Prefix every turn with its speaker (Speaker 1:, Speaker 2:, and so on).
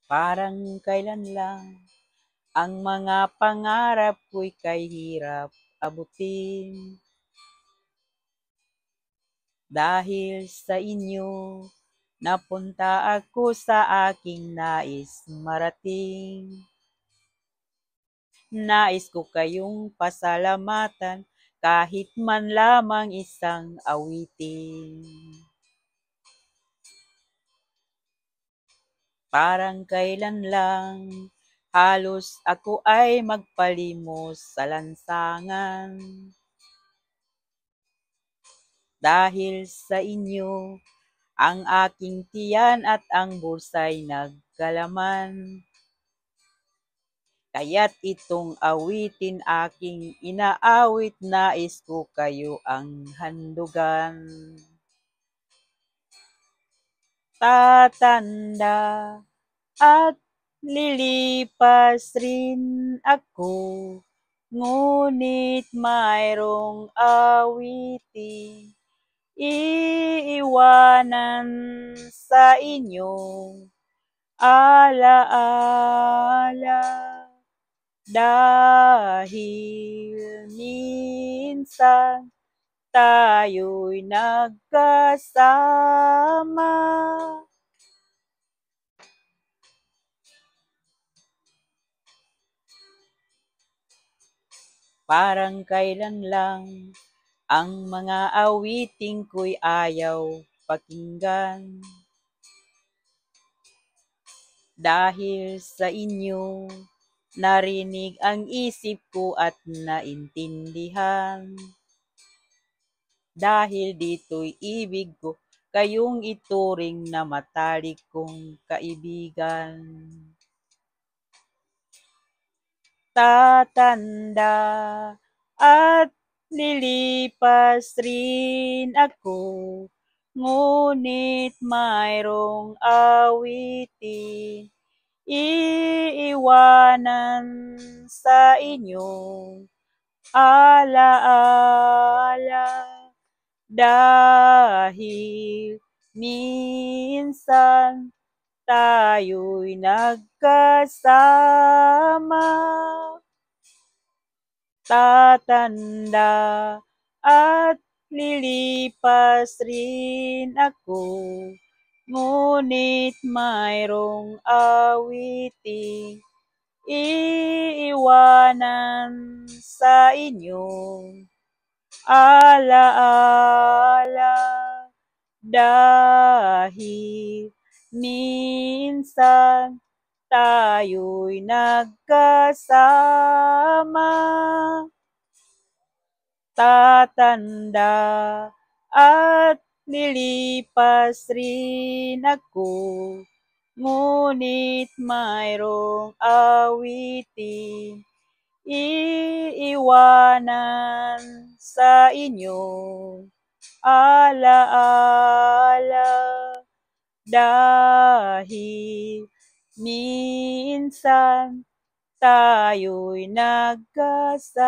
Speaker 1: Parang kailan lang ang mga pangarap ko'y kahirap abutin. Dahil sa inyo, napunta ako sa aking nais marating. Nais ko kayong pasalamatan kahit man lamang isang awitin. Parang kailan lang, halos ako ay magpalimos sa lansangan. Dahil sa inyo, ang aking tiyan at ang bulsa'y nagkalaman. Kaya't itong awitin aking inaawit, nais ko kayo ang handugan. Tatanda at lilipas rin ako, ngunit mayroong awitin iiwanan sa inyong alaala. Dahil minsan tayo'y nagkasama. Parang kailan lang ang mga awiting ko'y ayaw pakinggan. Dahil sa inyo, narinig ang isip ko at naintindihan. Dahil dito'y ibig ko kayong ituring na matalik kong kaibigan. Tatanda at lilipas rin ako, ngunit mayroong awitin iiwanan sa inyong alaala. Dahil minsan tayo'y nagkasama. Tatanda at lilipas rin ako, ngunit mayroong awiting iiwanan sa inyong alaala. Dahil minsan tayo'y nagkasama. Tatanda at lilipas rin ako, ngunit mayroong awitin iiwanan sa inyong alaala. Dahil minsan tayo'y nagkasama.